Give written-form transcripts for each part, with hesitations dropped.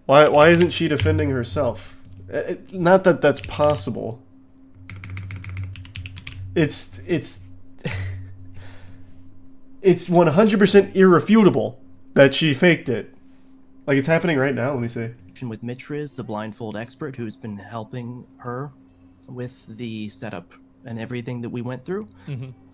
Why isn't she defending herself? Not that that's possible. It's 100% irrefutable that she faked it. Like, it's happening right now. Let me see. With Mitriz, the blindfold expert who's been helping her with the setup and everything that we went through.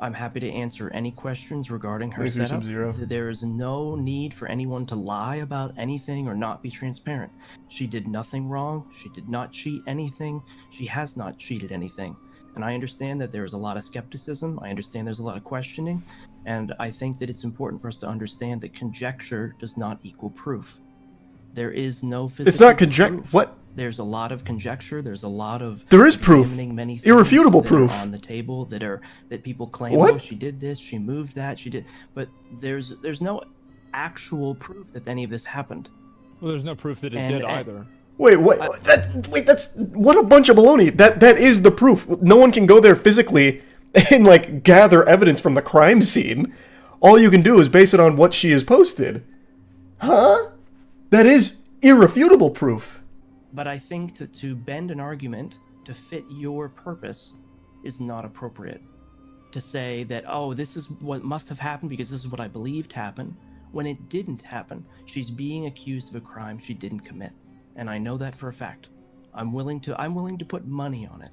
I'm happy to answer any questions regarding her setup. There is no need for anyone to lie about anything or not be transparent. She did nothing wrong. She did not cheat anything. She has not cheated anything. And I understand that there's a lot of skepticism. I understand there's a lot of questioning. And I think that it's important for us to understand that conjecture does not equal proof. There is no physical It's not conjecture. What? There's a lot of conjecture. There's a lot of there is proof, many irrefutable proof on the table that people claim. What? Oh, she did this. She moved that. She did. But there's no actual proof that any of this happened. Well, there's no proof that it did either. Wait, what? That's what a bunch of baloney. That is the proof. No one can go there physically and like gather evidence from the crime scene. All you can do is base it on what she has posted. Huh? That is irrefutable proof. But I think to bend an argument to fit your purpose is not appropriate. To say that, oh, this is what must have happened because this is what I believed happened, when it didn't happen. She's being accused of a crime she didn't commit. And I know that for a fact. I'm willing to put money on it.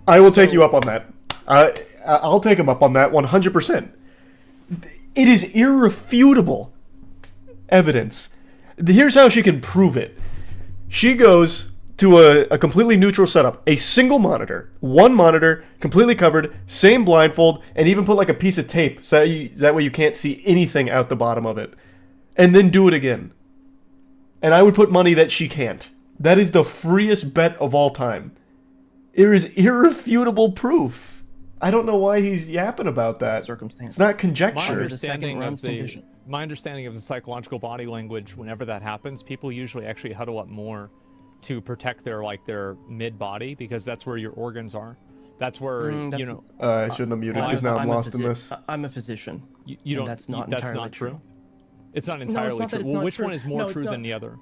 I will take you up on that. I'll take him up on that 100%. It is irrefutable evidence. Here's how she can prove it. She goes to a completely neutral setup, a single monitor, one monitor, completely covered, same blindfold, and even put like a piece of tape so that way you can't see anything out the bottom of it. And then do it again. And I would put money that she can't. That is the freest bet of all time. It is irrefutable proof. I don't know why he's yapping about that. Circumstance. It's not conjecture. My understanding of the psychological body language, whenever that happens, people usually actually huddle up more to protect their mid body because that's where your organs are. That's where I shouldn't have muted because now I'm lost in this. I'm a physician. You don't. That's not that's entirely not true. true. It's not entirely true. Well, which one is more true than the other?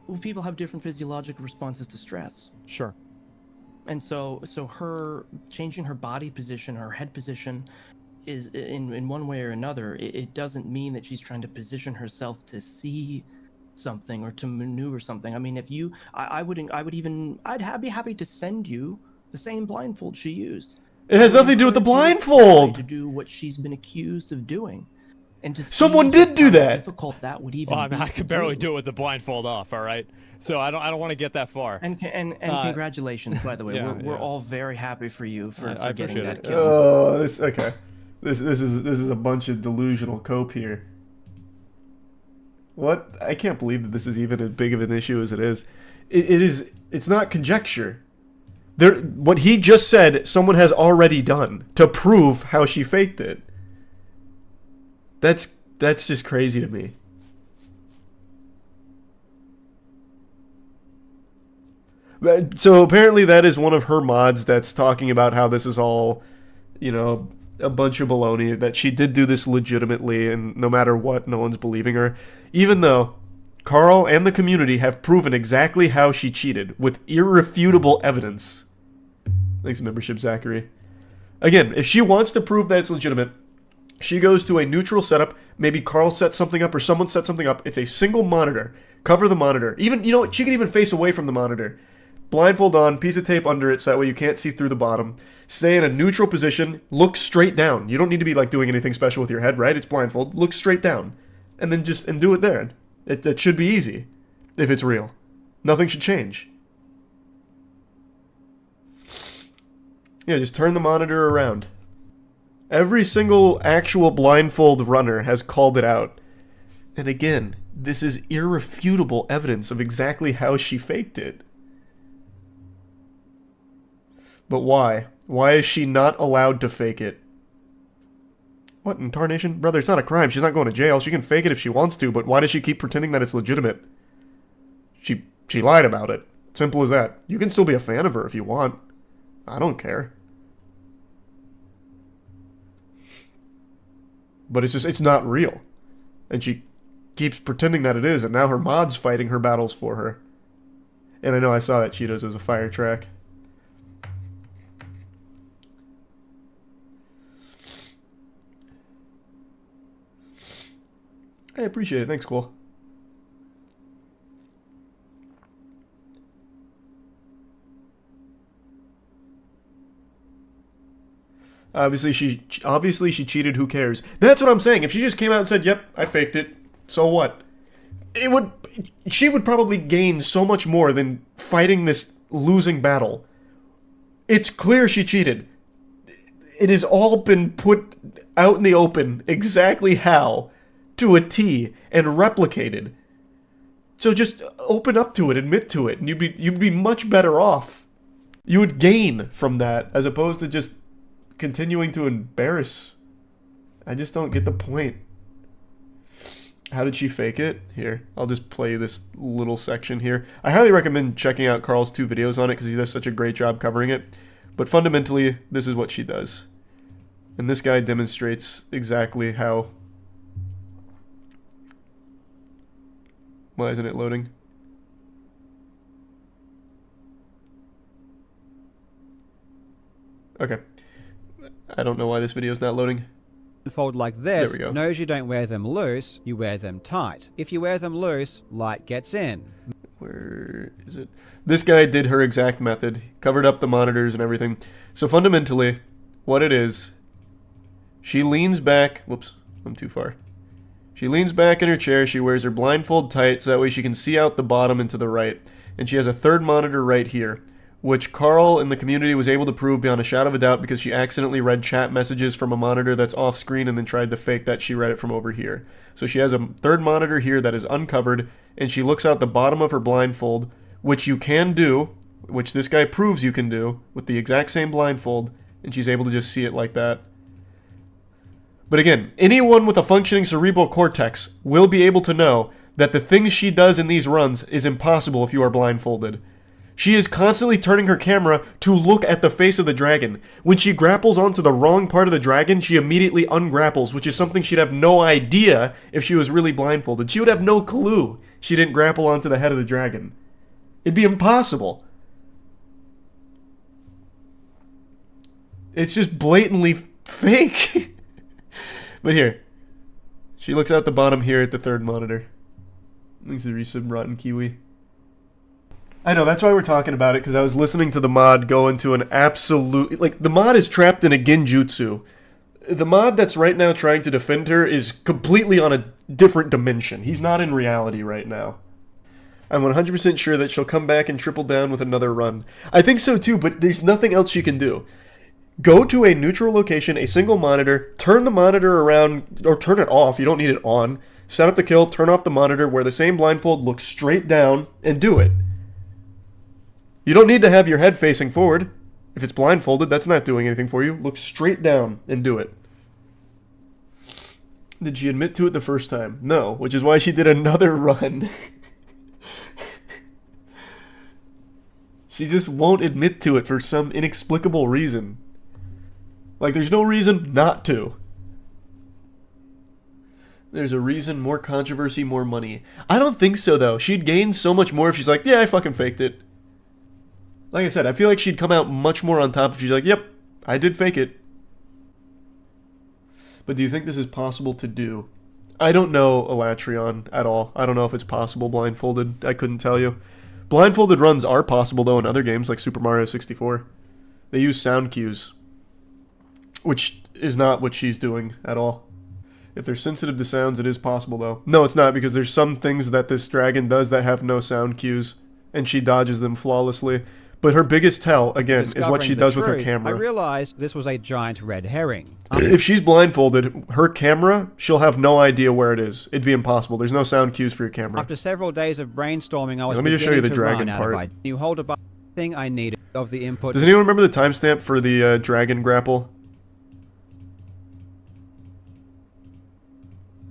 Well, people have different physiological responses to stress. Sure. And so her changing her body position, her head position, is in one way or another. It doesn't mean that she's trying to position herself to see something or to maneuver something. I mean, if you, I'd be happy to send you the same blindfold she used. It has nothing to do with the blindfold. To do what she's been accused of doing. And to someone did do that. Difficult that would even. Well, I mean, I could barely do it with the blindfold off. All right, so I don't want to get that far. And congratulations, by the way. We're all very happy for you for getting that kill. Oh, okay. This is a bunch of delusional cope here. What? I can't believe that this is even as big of an issue as it is. It's not conjecture. What he just said, someone has already done to prove how she faked it. That's just crazy to me. So apparently that is one of her mods that's talking about how this is all, a bunch of baloney, that she did do this legitimately, and no matter what, no one's believing her. Even though Carl and the community have proven exactly how she cheated with irrefutable evidence. Thanks, membership, Zachary. Again, if she wants to prove that it's legitimate, she goes to a neutral setup. Maybe Carl sets something up or someone sets something up. It's a single monitor. Cover the monitor. Even, she can even face away from the monitor. Blindfold on, piece of tape under it so that way you can't see through the bottom. Stay in a neutral position. Look straight down. You don't need to be doing anything special with your head, right? It's blindfold. Look straight down. And then and do it there. It should be easy if it's real. Nothing should change. Yeah, just turn the monitor around. Every single actual blindfold runner has called it out. And again, this is irrefutable evidence of exactly how she faked it. But why? Why is she not allowed to fake it? What in tarnation? Brother, it's not a crime. She's not going to jail. She can fake it if she wants to, but why does she keep pretending that it's legitimate? She lied about it. Simple as that. You can still be a fan of her if you want. I don't care. But it's not real. And she keeps pretending that it is, and now her mod's fighting her battles for her. And I know I saw that Cheetos as a fire track. I appreciate it. Thanks, Cole. Obviously she cheated. Who cares? That's what I'm saying. If she just came out and said, "Yep, I faked it," so what? She would probably gain so much more than fighting this losing battle. It's clear she cheated. It has all been put out in the open exactly how, to a T, and replicated. So just open up to it, admit to it, and you'd be much better off. You would gain from that as opposed to just continuing to embarrass. I just don't get the point. How did she fake it? Here, I'll just play this little section here. I highly recommend checking out Carl's 2 videos on it because he does such a great job covering it. But fundamentally, this is what she does. And this guy demonstrates exactly how... Why isn't it loading? Okay. I don't know why this video is not loading. Fold like this, there we go. knows you don't wear them loose, you wear them tight. If you wear them loose, light gets in. Where is it? This guy did her exact method, covered up the monitors and everything. So fundamentally, what it is, she leans back. Whoops, I'm too far. She leans back in her chair, she wears her blindfold tight so that way she can see out the bottom and to the right. And she has a third monitor right here, which Carl in the community was able to prove beyond a shadow of a doubt because she accidentally read chat messages from a monitor that's off screen and then tried to fake that she read it from over here. So she has a third monitor here that is uncovered, and she looks out the bottom of her blindfold, which you can do, which this guy proves you can do, with the exact same blindfold, and she's able to just see it like that. But again, anyone with a functioning cerebral cortex will be able to know that the things she does in these runs is impossible if you are blindfolded. She is constantly turning her camera to look at the face of the dragon. When she grapples onto the wrong part of the dragon, she immediately ungrapples, which is something she'd have no idea if she was really blindfolded. She would have no clue she didn't grapple onto the head of the dragon. It'd be impossible. It's just blatantly fake. But here, she looks out the bottom here at the third monitor. Thanks to Resub Rotten Kiwi. I know, that's why we're talking about it, because I was listening to the mod go into an absolute... Like, the mod is trapped in a genjutsu. The mod that's right now trying to defend her is completely on a different dimension. He's not in reality right now. I'm 100% sure that she'll come back and triple down with another run. I think so too, but there's nothing else she can do. Go to a neutral location, a single monitor, turn the monitor around, or turn it off, you don't need it on. Set up the kill, turn off the monitor, wear the same blindfold, look straight down, and do it. You don't need to have your head facing forward. If it's blindfolded, that's not doing anything for you. Look straight down and do it. Did she admit to it the first time? No, which is why she did another run. She just won't admit to it for some inexplicable reason. Like, there's no reason not to. There's a reason, more controversy, more money. I don't think so, though. She'd gain so much more if she's like, yeah, I fucking faked it. Like I said, I feel like she'd come out much more on top if she's like, yep, I did fake it. But do you think this is possible to do? I don't know Elatrion at all. I don't know if it's possible blindfolded. I couldn't tell you. Blindfolded runs are possible, though, in other games like Super Mario 64. They use sound cues, which is not what she's doing at all. If they're sensitive to sounds, it is possible, though. No, it's not, because there's some things that this dragon does that have no sound cues, and she dodges them flawlessly. But her biggest tell, again, is what she does with her camera. I realized this was a giant red herring. If she's blindfolded, her camera, she'll have no idea where it is. It'd be impossible. There's no sound cues for your camera. After several days of brainstorming, I was Let me just show you the dragon part. You hold a thing I needed of the input. Does anyone remember the timestamp for the dragon grapple?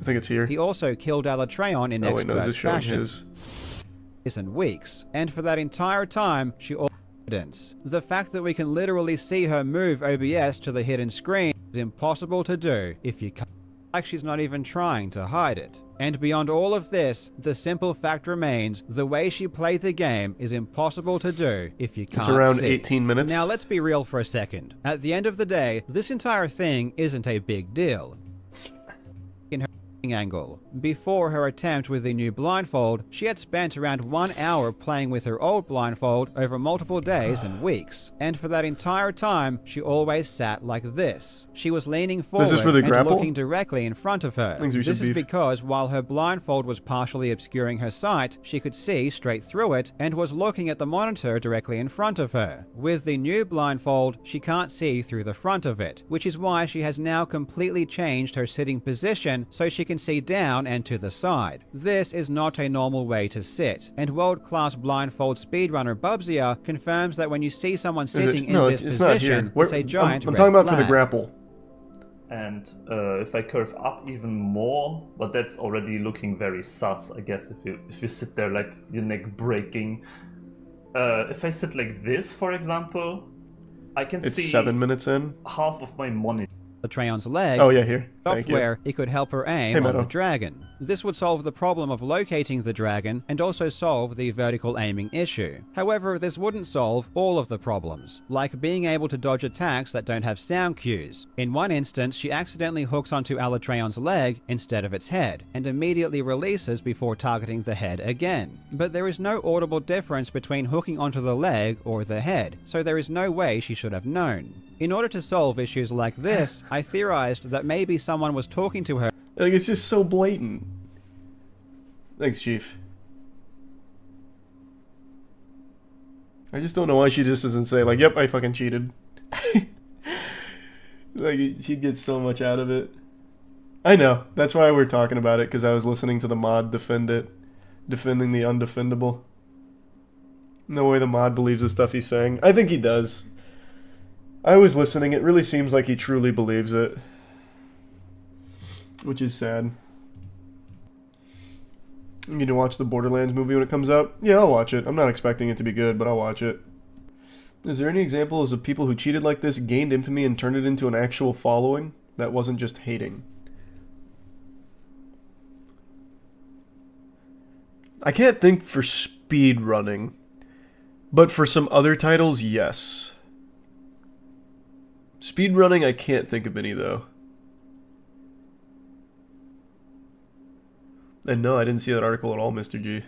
I think it's here. He also killed Alatreon in expert fashion. In weeks, and for that entire time, she evidence. The fact that we can literally see her move OBS to the hidden screen is impossible to do if you can't like she's not even trying to hide it. And beyond all of this, the simple fact remains, the way she played the game is impossible to do if you can't see. It's around 18 minutes. Now let's be real for a second. At the end of the day, this entire thing isn't a big deal. In her angle. Before her attempt with the new blindfold, she had spent around 1 hour playing with her old blindfold over multiple days and weeks. And for that entire time, she always sat like this. She was leaning forward and looking directly in front of her. This is because while her blindfold was partially obscuring her sight, she could see straight through it and was looking at the monitor directly in front of her. With the new blindfold, she can't see through the front of it, which is why she has now completely changed her sitting position so she can see down and to the side. This is not a normal way to sit, and world-class blindfold speedrunner Bubsia confirms that when you see someone sitting in this position, it's a giant I'm talking about for the grapple. And if I curve up even more, but that's already looking very sus, I guess, if you sit there like your neck breaking. If I sit like this, for example, I can see 7 minutes in. Half of my monitor. Latreyon's leg. Oh yeah, here. Software, it could help her aim on the dragon. This would solve the problem of locating the dragon and also solve the vertical aiming issue. However, this wouldn't solve all of the problems, like being able to dodge attacks that don't have sound cues. In one instance, she accidentally hooks onto Latreyon's leg instead of its head, and immediately releases before targeting the head again. But there is no audible difference between hooking onto the leg or the head, so there is no way she should have known. In order to solve issues like this, I theorized that maybe someone was talking to her. Like, it's just so blatant. Thanks, Chief. I just don't know why she just doesn't say, like, yep, I fucking cheated. Like, she'd get so much out of it. I know. That's why we're talking about it, because I was listening to the mod defend it. Defending the undefendable. No way the mod believes the stuff he's saying. I think he does. I was listening, it really seems like he truly believes it. Which is sad. You need to watch the Borderlands movie when it comes out? Yeah, I'll watch it. I'm not expecting it to be good, but I'll watch it. Is there any examples of people who cheated like this, gained infamy, and turned it into an actual following? That wasn't just hating. I can't think for speedrunning. But for some other titles, yes. Speedrunning, I can't think of any, though. And no, I didn't see that article at all, Mr. G.